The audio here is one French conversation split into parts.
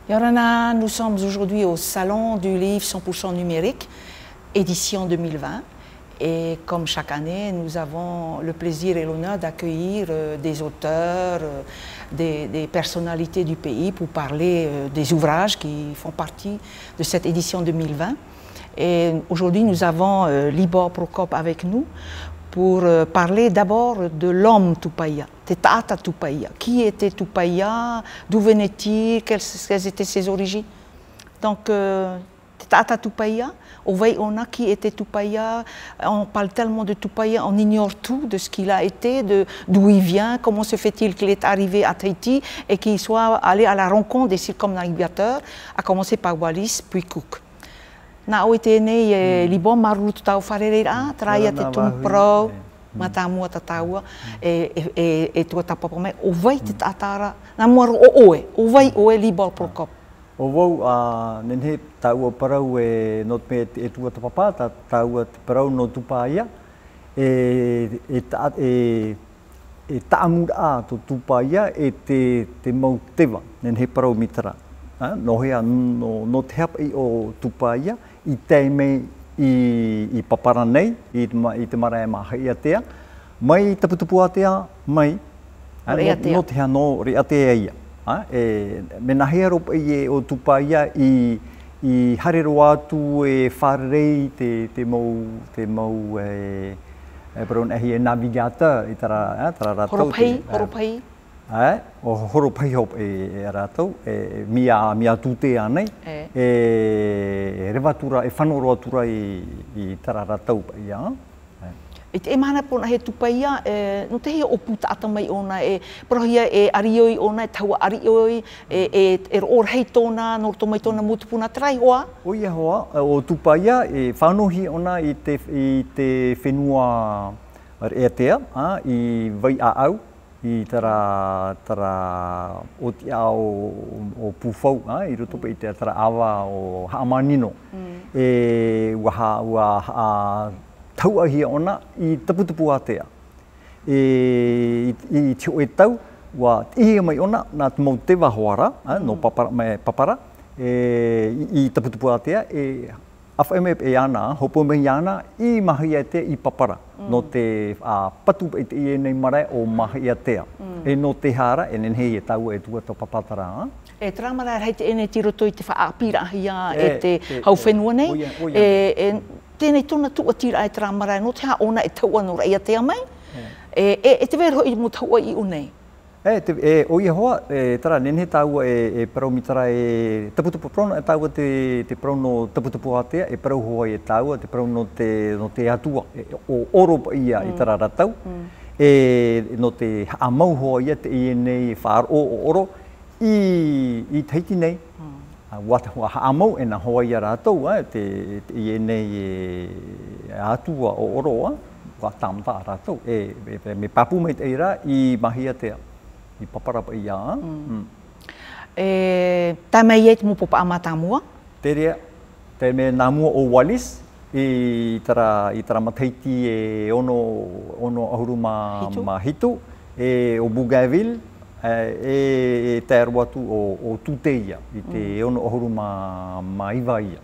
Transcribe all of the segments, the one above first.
Yorana, nous sommes aujourd'hui au Salon du livre 100% numérique, édition 2020. Et comme chaque année, nous avons le plaisir et l'honneur d'accueillir des auteurs, des personnalités du pays pour parler des ouvrages qui font partie de cette édition 2020. Et aujourd'hui, nous avons Libor Prokop avec nous pour parler d'abord de l'homme Tupaia, Teta Tupaia. Qui était Tupaia? D'où venait-il? Quelles étaient ses origines? Donc, Teta Tupaia, on a qui était Tupaia, on parle tellement de Tupaia, on ignore tout de ce qu'il a été, d'où il vient, comment se fait-il qu'il est arrivé à Tahiti et qu'il soit allé à la rencontre des circumnavigateurs, à commencer par Wallis puis Cook. Na o te nei Libor maru tau wharereira, traia te tumprau, matamua tataua, e tua tapapame, o vai te tatara, na muaru o vai oe Libor Prokop. O vau nenhe taua parau no me e tua tapapa, taua parau no Tupaia, e taamura to Tupaia e te mau tewa, nenhe parau mitara. No hea no te hapa i o Tupaia, i teimei i papara nei, i te marae maha atea, mai taputupu atea, mai, no te hea no re atea ia. Me nahea ropa i o Tupaia i harero atu e wharerei te mau Brown e navigator i tara rātou. Horopai. O horopai hop e rātou, mia tūte anei, rewatura, e whanoroatura i tara rātou pa ia. E te emana pona he Tupaia, no te hea opu taata mai ona, prohia e arioi ona, e taua arioi, e orhei tōna, norto mai tōna mutupuna trai hoa? O ia hoa, o Tupaia, e whanohi ona i te whenua Eatea, i vai a au, i tara o te ao o Pufau, i roto pa i te tara awa o Haamanino. Ua tauahia ona i taputupu atea. I te oe tau, wa ihia mai ona nā te mau te wahoara, no papara, i taputupu atea, awhaime e ana, hopo mai ana, i mahi atea i papara, no te patu i te i nei marae o mahi atea. No te hara, e nenhei e tau e tua tau papatara. E tramara hei te ene tiroto i te whaapira ahia e te hauwhenua nei. Tēnei tōna tuatira e tramara, no te ha ona e taua no rei atea mai, e te vero i mo taua i unei. O ia hoa, tara, nenhe taua e parau mitara e taputupu prono, e taua te parau no taputupu atea, e parau hoa e taua, te parau no te atua, o oro pa ia i tara ratau, no te amau hoa ia te i nei whaar o oro, i Tahiti nei. Wata amau e na hoa ia rātou, te i nei atua o oroa, wa tamta rātou, me papu mai te ira i mahi atea, i paparapa ia. Tā mei e te mo popa amatamua? Te rea, te me nā mua o Wallis, i tara Mataiti e ono ahuru ma hitu, o Bougainville, e te aruatu o Tuteia, i te ono ohuru ma iwa ia.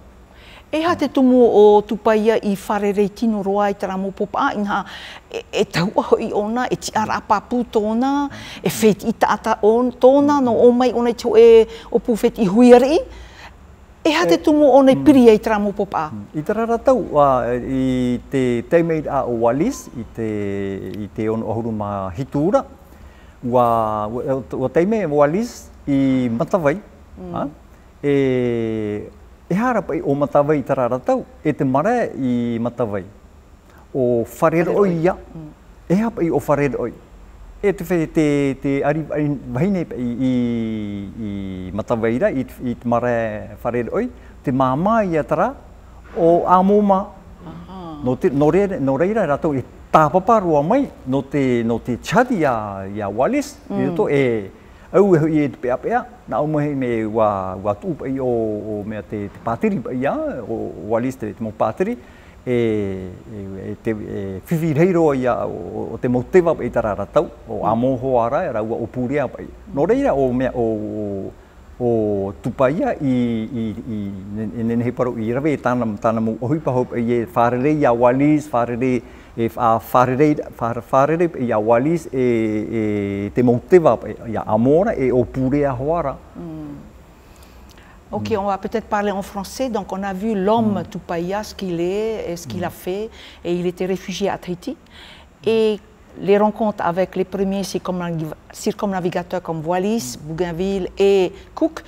E ha te tumu o Tupaia i wharerei tino roa i tara mo popa, inha e taua hoi ona, e ti ara apapu tōna, e wheti i taata tōna, no o mai ona i tō o pūwheti i huiari. E ha te tumu ona i piri i tara mo popa? I tara ratau, i te teimei a o Wallis, i te ono ohuru ma hitura, Wa teime Wallis i Matawai, e harapa o Matawai tara ratau, e te marae i Matawai. O Whareroi ia, e hapa i o Whareroi. E te ari wahine i Matawaira, i te marae Whareroi, te māmā ia tara o Āmoma. No reira ratau i tāpaparua mai no te chadi a Wallis, i roto au e te pea, na au mahi me wa tūpa i o mea te pātiri ia, o Wallis te mau pātiri, te whiwhireiro ia o te mau tewa i tara ratau, o Āmoho ara, e raua o Pūrea pai. No reira o mea o o Tupaya i nene paru i rawe tana mu ohipa hop i wharere ia Wallis, wharere ia Wallis e te Monteva ia Amora e o Purea Hoara. Ok, on va peut-être parler en français. Donc, on a vu l'homme Tupaya, ce qu'il est et ce qu'il a fait. Et il était réfugié à Tahiti. Et les rencontres avec les premiers circumnavigateurs comme Wallis, Bougainville et Cook.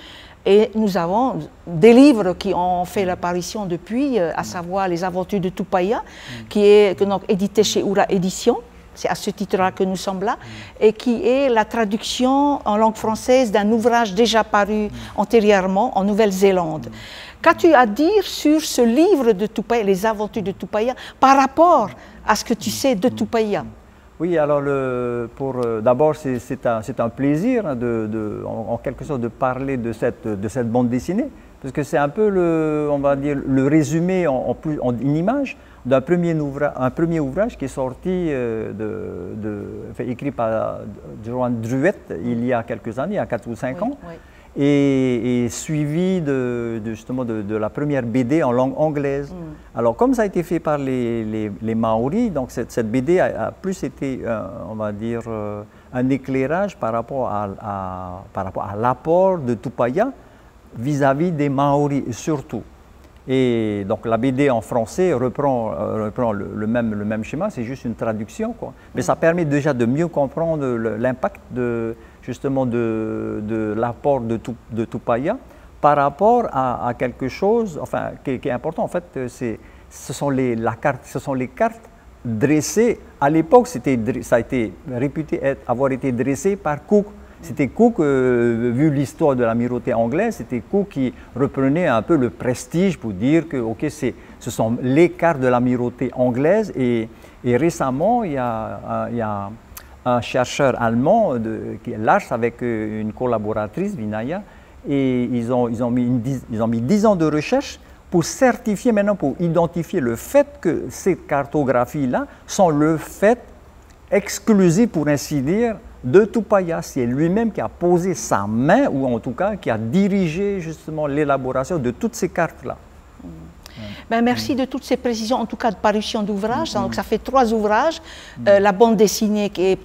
Et nous avons des livres qui ont fait l'apparition depuis, à savoir Les Aventures de Tupaya, qui est donc édité chez Oura Éditions. C'est à ce titre-là que nous sommes là, et qui est la traduction en langue française d'un ouvrage déjà paru antérieurement en Nouvelle-Zélande. Qu'as-tu à dire sur ce livre de Tupaya, Les Aventures de Tupaya, par rapport à ce que tu sais de Tupaya? Oui, alors d'abord c'est un plaisir en quelque sorte de parler de cette bande dessinée, parce que c'est un peu on va dire, le résumé en une image d'un premier ouvrage qui est sorti, écrit par Johan Druet il y a quelques années, il y a 4 ou 5 ans, oui. Et suivi justement de la première BD en langue anglaise. Alors comme ça a été fait par les Maoris, donc cette BD a plus été, on va dire, un éclairage par rapport à l'apport de Tupaya vis-à-vis des Maoris surtout. Et donc la BD en français reprend le même schéma, c'est juste une traduction, quoi. Mais ça permet déjà de mieux comprendre l'impact justement de l'apport de Tupaya par rapport à quelque chose, enfin, qui est important. En fait, ce sont les cartes dressées. À l'époque, ça a été réputé avoir été dressé par Cook. C'était Cook, vu l'histoire de l'amirauté anglaise, c'était Cook qui reprenait un peu le prestige pour dire que ce sont les cartes de l'amirauté anglaise. Et récemment, il y a un chercheur allemand, qui est Lars, avec une collaboratrice, Vinaya, et ils ont mis 10 ans de recherche pour certifier maintenant, pour identifier le fait que ces cartographies-là sont le fait exclusif, pour ainsi dire, de Tupaya. C'est lui-même qui a posé sa main, ou en tout cas qui a dirigé justement l'élaboration de toutes ces cartes-là. Ben, merci de toutes ces précisions, en tout cas de parution d'ouvrages. Donc ça fait 3 ouvrages. La bande dessinée qui est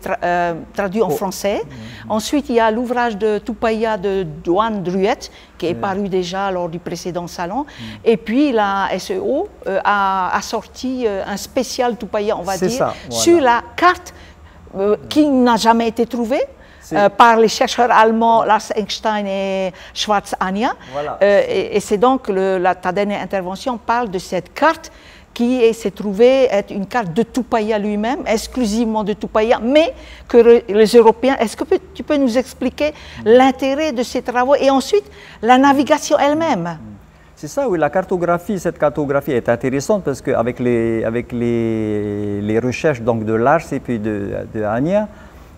traduite en français. Ensuite, il y a l'ouvrage de Tupaya de Johan Druet, qui est paru déjà lors du précédent salon. Et puis la SEO a sorti un spécial Tupaya, on va dire, ça, voilà, sur la carte qui n'a jamais été trouvée par les chercheurs allemands Lars Engstein et Schwarz Anja. Voilà. Et c'est donc ta dernière intervention parle de cette carte qui s'est trouvée être une carte de Tupaya lui-même, exclusivement de Tupaya, mais que les Européens... Est-ce que tu peux nous expliquer l'intérêt de ces travaux et ensuite la navigation elle-même? C'est ça, oui, cette cartographie est intéressante parce qu'avec les recherches donc, de Lars et puis de Anja,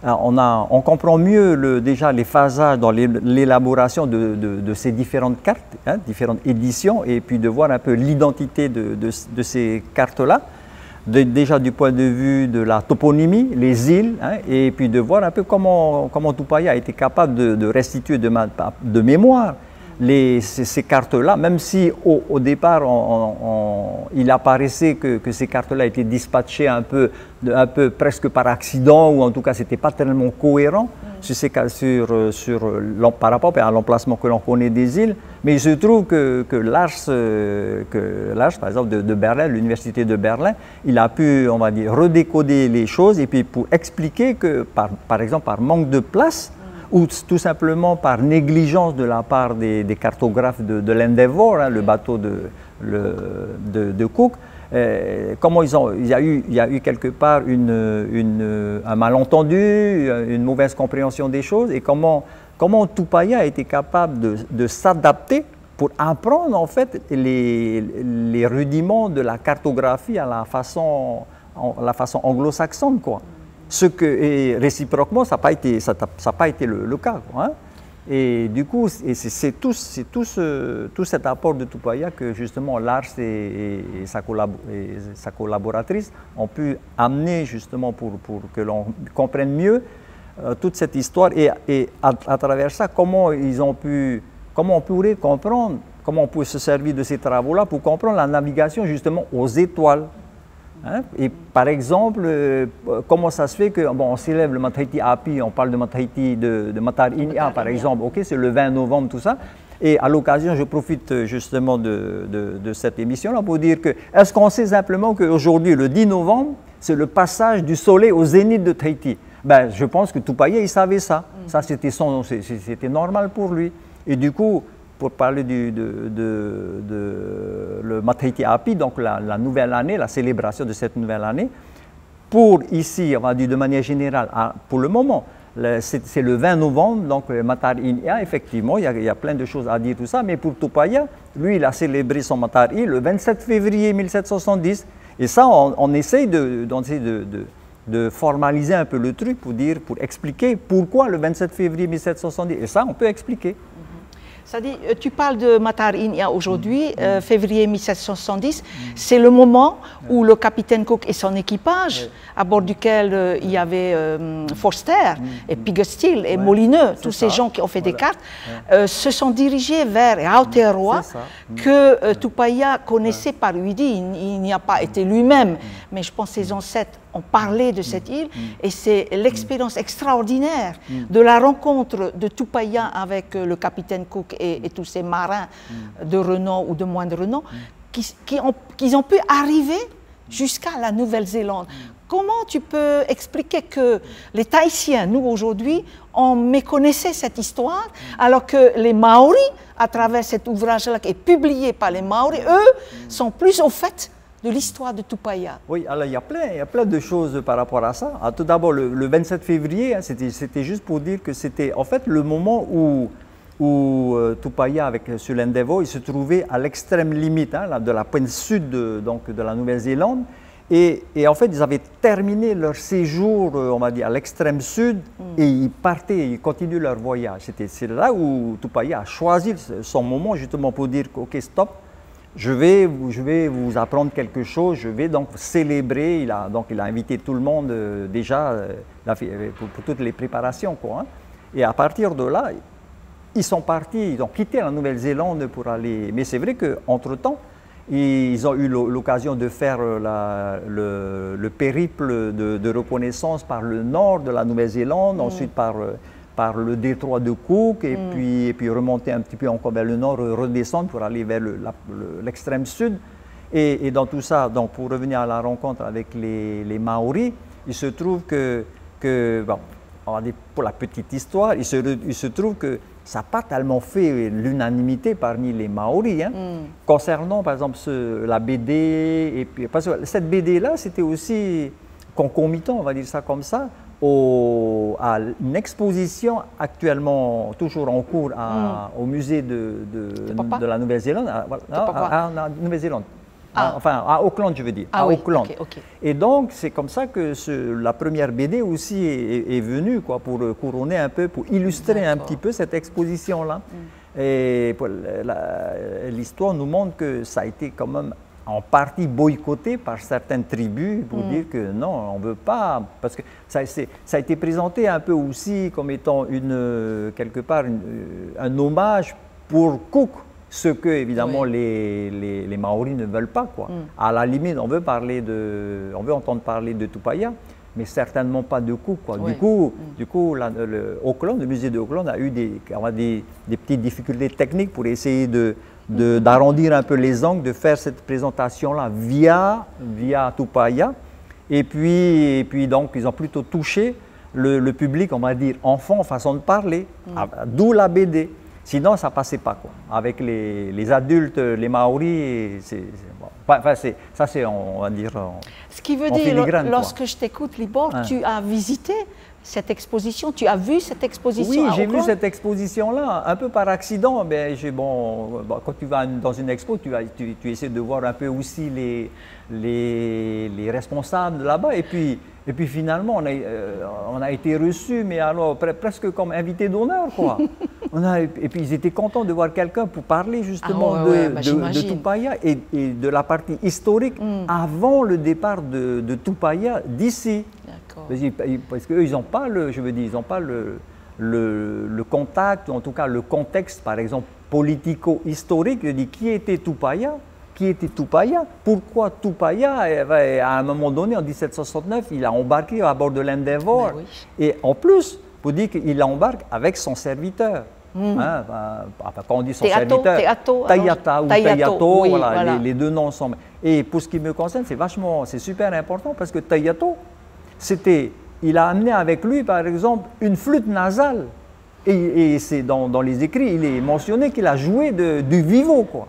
on comprend mieux déjà les phasages dans l'élaboration de ces différentes cartes, différentes éditions, et puis de voir un peu l'identité de ces cartes-là, déjà du point de vue de la toponymie, les îles, et puis de voir un peu comment Tupaya a été capable de restituer de mémoire ces cartes-là, même si au départ il apparaissait que ces cartes-là étaient dispatchées un peu presque par accident, ou en tout cas c'était pas tellement cohérent par rapport à l'emplacement que l'on connaît des îles. Mais il se trouve que Lars, par exemple de Berlin, l'université de Berlin, il a pu, on va dire, redécoder les choses, et puis pour expliquer que par exemple par manque de place, ou tout simplement par négligence de la part des cartographes de l'Endeavour, le bateau de Cook, comment il y a eu quelque part un malentendu, une mauvaise compréhension des choses, et comment Tupaya a été capable de s'adapter pour apprendre en fait les rudiments de la cartographie à la façon anglo-saxonne, quoi. Et réciproquement, ça n'a pas été le cas, quoi, hein. Et du coup, c'est tout cet apport de Tupaya que justement Lars et sa collaboratrice ont pu amener justement pour que l'on comprenne mieux toute cette histoire, et à travers ça, comment ils ont pu comment on pourrait comprendre, comment on peut se servir de ces travaux-là pour comprendre la navigation justement aux étoiles. Hein? Et par exemple, comment ça se fait que, bon, on célèbre le Matahiti Api, on parle de Matahiti, de Matar Inia par exemple, ok, c'est le 20 novembre, tout ça. Et à l'occasion, je profite justement de cette émission-là pour dire que, est-ce qu'on sait simplement qu'aujourd'hui, le 10 novembre, c'est le passage du soleil au zénith de Tahiti? Ben, je pense que Tupaia, il savait ça. Ça, c'était normal pour lui. Et du coup, pour parler le Matahiti Api, donc la nouvelle année, la célébration de cette nouvelle année, pour ici, on va dire de manière générale, pour le moment, c'est le 20 novembre, donc le Matar Inia, effectivement, il y a plein de choses à dire, tout ça, mais pour Tupaia, lui, il a célébré son Matar I le 27 février 1770, et ça, on essaye de formaliser un peu le truc pour expliquer pourquoi le 27 février 1770, et ça, on peut expliquer. C'est-à-dire, tu parles de Matar Inia aujourd'hui, février 1770, c'est le moment où le capitaine Cook et son équipage, à bord duquel il y avait Forster et Pigotsteel et Molineux, tous ces gens qui ont fait des cartes, se sont dirigés vers Aotearoa, que Tupaia connaissait par Uidi. Il n'y a pas été lui-même, mais je pense que ses ancêtres ont parlé de cette île, et c'est l'expérience extraordinaire de la rencontre de Tupaia avec le capitaine Cook et tous ces marins de renom ou de moins de renom, qu'ils ont pu arriver jusqu'à la Nouvelle-Zélande. Comment tu peux expliquer que les Tahitiens, nous aujourd'hui, on méconnaissait cette histoire, alors que les Maoris, à travers cet ouvrage-là qui est publié par les Maoris, eux, sont plus au fait de l'histoire de Tupaia? Oui, alors il y a plein de choses par rapport à ça. Alors, tout d'abord, le 27 février, hein, c'était juste pour dire que c'était en fait le moment où Tupaia avec sur l'Endeavour, il se trouvait à l'extrême limite de la pointe sud de la Nouvelle-Zélande. Et en fait, ils avaient terminé leur séjour, on va dire, à l'extrême sud, et ils partaient, ils continuaient leur voyage. C'est là où Tupaia a choisi son moment justement pour dire, ok, stop. Je vais vous apprendre quelque chose, je vais donc célébrer. Il a invité tout le monde déjà pour toutes les préparations, quoi, hein. Et à partir de là, ils sont partis, ils ont quitté la Nouvelle-Zélande pour aller. Mais c'est vrai qu'entre-temps, ils ont eu l'occasion de faire le périple de reconnaissance par le nord de la Nouvelle-Zélande, ensuite par le détroit de Cook, et puis remonter un petit peu encore vers le nord, redescendre pour aller vers l'extrême sud. Et dans tout ça, donc pour revenir à la rencontre avec les Maoris, il se trouve que bon, on va dire pour la petite histoire, il se trouve que ça n'a pas tellement fait l'unanimité parmi les Maoris, hein, concernant par exemple la BD, et puis, parce que cette BD-là, c'était aussi concomitant, on va dire ça comme ça, à une exposition actuellement toujours en cours au musée de la Nouvelle-Zélande, Nouvelle-Zélande. Enfin, à Auckland, je veux dire. Ah, à oui, Auckland. okay. Et donc, c'est comme ça que la première BD aussi est venue, quoi, pour couronner un peu, pour illustrer un petit peu cette exposition-là. Et l'histoire nous montre que ça a été quand même en partie boycotté par certaines tribus pour dire que non, on ne veut pas, parce que ça a été présenté un peu aussi comme étant quelque part un hommage pour Cook, ce que évidemment les Maoris ne veulent pas, quoi. À la limite, on veut entendre parler de Tupaia, mais certainement pas de Cook, quoi. Du coup, le musée de Auckland a eu des petites difficultés techniques pour essayer d'arrondir un peu les angles, de faire cette présentation-là via Tupaia. Et puis donc, ils ont plutôt touché le public, on va dire, enfant, façon de parler, d'où la BD. Sinon, ça ne passait pas, quoi. Avec les adultes, les Maoris, ça c'est, on va dire, ce qui veut dire, lorsque je t'écoute, Libor, tu as visité cette exposition, tu as vu cette exposition? Oui, j'ai vu cette exposition-là, un peu par accident. Mais quand tu vas dans une expo, tu essaies de voir un peu aussi les responsables là-bas. Et puis finalement, on a été reçus, mais alors presque comme invité d'honneur, quoi. Et puis ils étaient contents de voir quelqu'un pour parler justement de Tupaia et de la partie historique avant le départ de Tupaia d'ici. Parce qu'eux, ils n'ont pas le contact, ou en tout cas le contexte, par exemple, politico-historique. Je dis, qui était Tupaya? Qui était Tupaya? Pourquoi Tupaya, à un moment donné, en 1769, il a embarqué à bord de l'Endeavour. Oui. Et en plus, pour dire qu'il embarque avec son serviteur. Hein, quand on dit son serviteur, Tayata ou Tayato, oui, voilà, voilà. Les deux noms ensemble. Et pour ce qui me concerne, c'est super important parce que Tayato, il a amené avec lui, par exemple, une flûte nasale. Et c'est dans les écrits, il est mentionné qu'il a joué du vivo, quoi,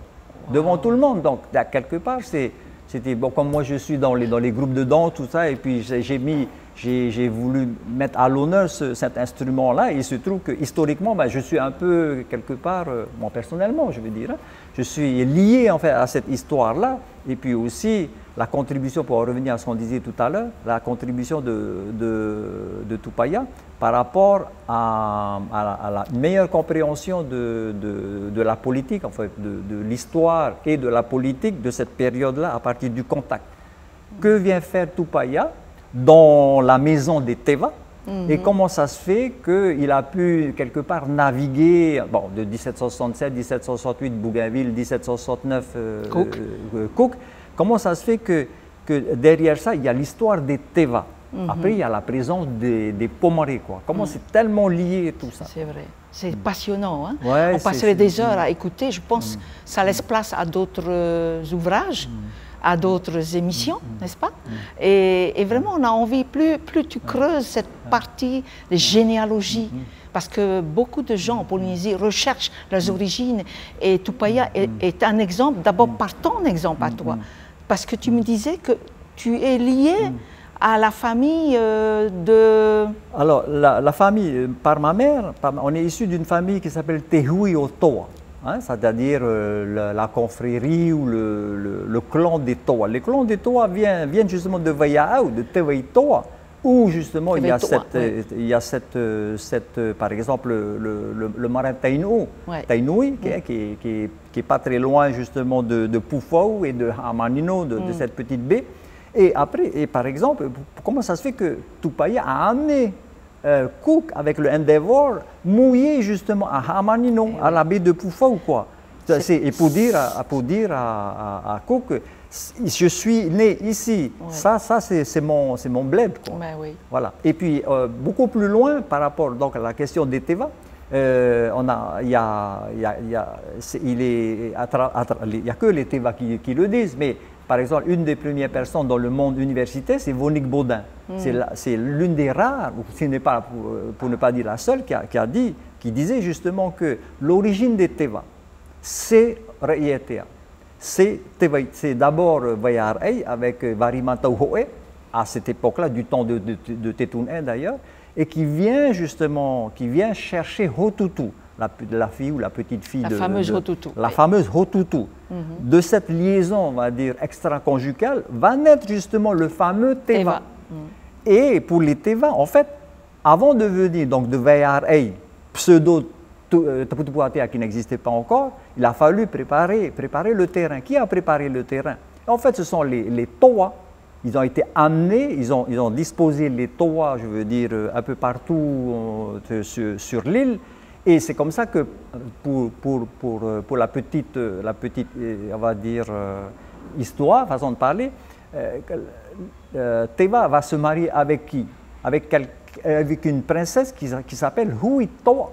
devant tout le monde. Donc, quelque part, c'était bon, comme moi je suis dans les groupes de danse, tout ça, et puis j'ai voulu mettre à l'honneur cet instrument-là. Et il se trouve que historiquement, je suis un peu, quelque part, moi personnellement, je veux dire, hein, je suis lié en fait à cette histoire-là. Et puis aussi, la contribution, pour revenir à ce qu'on disait tout à l'heure, la contribution de Tupaya par rapport à la meilleure compréhension de la politique, en fait, de l'histoire et de la politique de cette période-là à partir du contact. Que vient faire Tupaya dans la maison des Teva, et comment ça se fait qu'il a pu quelque part naviguer, bon, de 1767, 1768 Bougainville, 1769 Cook. Comment ça se fait que derrière ça, il y a l'histoire des Teva. Après, il y a la présence des Pomarés, quoi. Comment c'est tellement lié tout ça. C'est vrai. C'est passionnant. Hein? Ouais, on passerait des heures à écouter. Je pense que ça laisse place à d'autres ouvrages, à d'autres émissions, n'est-ce pas? Et vraiment, on a envie, plus tu creuses cette partie de généalogie, parce que beaucoup de gens en Polynésie recherchent leurs origines, et Tupaya est un exemple, d'abord par ton exemple à toi, parce que tu me disais que tu es lié à la famille de... Alors, la famille, par ma mère, on est issu d'une famille qui s'appelle Tehui Otoa. Hein, c'est-à-dire la confrérie ou le clan des Toa. Les clans des Toa viennent justement de Vaiaau, de Tewei Toa, où justement il y a par exemple, le marin Tainui, qui est pas très loin justement de Pufau et de Hamanino, de cette petite baie. Et après, par exemple, comment ça se fait que Tupaya a amené Cook avec le Endeavour mouillé justement à Hamanino, à la baie de Pufau, quoi. Et pour dire à Cook, je suis né ici. Ça c'est mon bled, quoi. Voilà. Et puis beaucoup plus loin par rapport donc à la question des Teva, il y a que les Teva qui le disent, mais par exemple, une des premières personnes dans le monde universitaire, c'est Vonique Baudin. C'est l'une des rares, ce n'est pas pour ne pas dire la seule, qui disait justement que l'origine des Teva, c'est Reietea. C'est d'abord Vaiarei avec Varimatau Hoe, à cette époque-là, du temps de Tetun d'ailleurs, et qui vient chercher Hotutu, la fille ou la petite fille la fameuse Hotutu. La fameuse Hotutu. De cette liaison, on va dire, extra-conjugale, va naître justement le fameux Teva. Et pour les Teva, en fait, avant de venir donc de Vaiarei, pseudo Taputupuatea qui n'existait pas encore, il a fallu préparer le terrain. Qui a préparé le terrain? En fait, ce sont les Toa. Ils ont été amenés, ils ont disposé les Toa, je veux dire, un peu partout sur l'île. Et c'est comme ça que pour la petite, on va dire, histoire, façon de parler, Teva va se marier avec qui? Avec une princesse qui s'appelle Huitoa.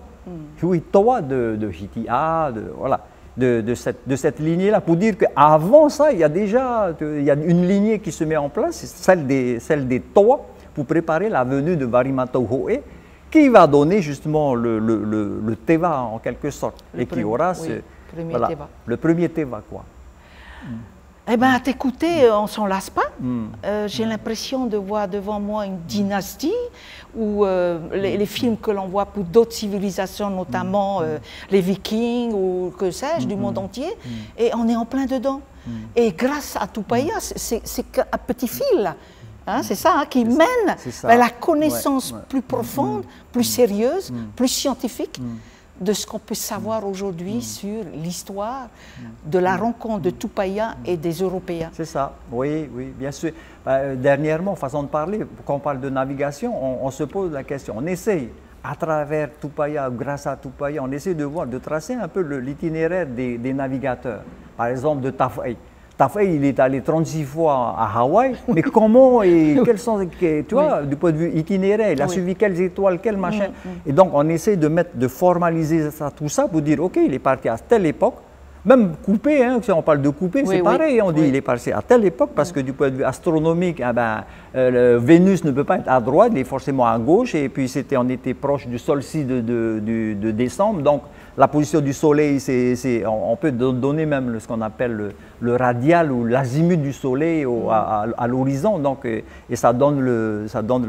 Huitoa de Hitia, voilà, de cette lignée-là. Pour dire qu'avant ça, il y a une lignée qui se met en place, celle des Toa, pour préparer la venue de Varimatau Hoe, qui va donner justement le Teva en quelque sorte, et qui aura le premier Teva, quoi. Eh bien, à t'écouter, on ne s'en lasse pas. J'ai l'impression de voir devant moi une dynastie où les films que l'on voit pour d'autres civilisations, notamment les Vikings ou que sais-je, du monde entier, et on est en plein dedans. Et grâce à Tupaya, c'est un petit fil, là. Hein, c'est ça, hein, qui mène vers la connaissance plus profonde, plus sérieuse, plus scientifique de ce qu'on peut savoir aujourd'hui sur l'histoire de la rencontre de Tupaya et des Européens. C'est ça, oui, bien sûr. Dernièrement, façon de parler, quand on parle de navigation, on se pose la question, on essaye à travers Tupaya, grâce à Tupaya, on essaie de voir, de tracer un peu l'itinéraire des navigateurs. Par exemple, de Tafai. Tafai, il est allé 36 fois à Hawaï, mais comment et quels sont, tu vois, du point de vue itinéraire, il a suivi quelles étoiles, quel machin. Et donc, on essaie de formaliser ça, tout ça pour dire, OK, il est parti à telle époque, même coupé, hein, si on parle de coupé, c'est pareil, on dit il est parti à telle époque, parce que du point de vue astronomique, Vénus ne peut pas être à droite, il est forcément à gauche, et puis on était proche du solstice de décembre, donc la position du Soleil, on peut donner même ce qu'on appelle le radial ou l'azimut du Soleil à l'horizon, donc et ça donne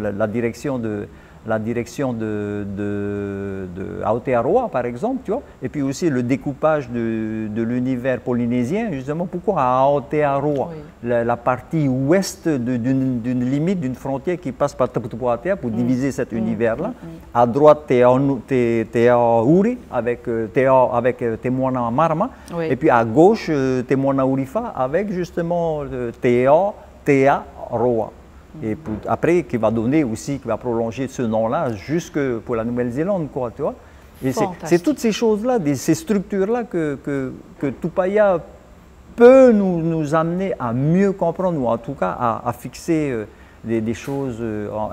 la direction de Aotearoa, par exemple, tu vois, et puis aussi le découpage de l'univers polynésien, justement, pourquoi à Aotearoa, la partie ouest d'une limite, d'une frontière qui passe par Taputupuatea pour diviser cet univers-là. À droite, Teauri avec Te Moana Marama, et puis à gauche, Te Moana Urifa avec justement Tearoa. Et après, qui va donner aussi, qui va prolonger ce nom-là jusque pour la Nouvelle-Zélande, quoi, tu vois. Et c'est toutes ces choses-là, ces structures-là que Tupaya peut nous amener à mieux comprendre, ou en tout cas à fixer des choses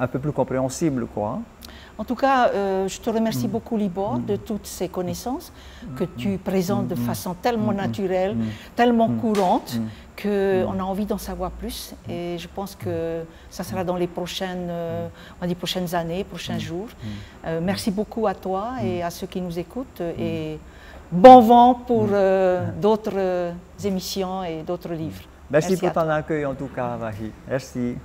un peu plus compréhensibles, quoi. Hein. En tout cas, je te remercie beaucoup, Libor, de toutes ces connaissances que tu présentes de façon tellement naturelle, tellement courante, qu'on a envie d'en savoir plus. Et je pense que ça sera dans les prochaines années, prochains jours. Merci beaucoup à toi et à ceux qui nous écoutent. Et bon vent pour d'autres émissions et d'autres livres. Merci pour ton accueil en tout cas, Vahi. Merci.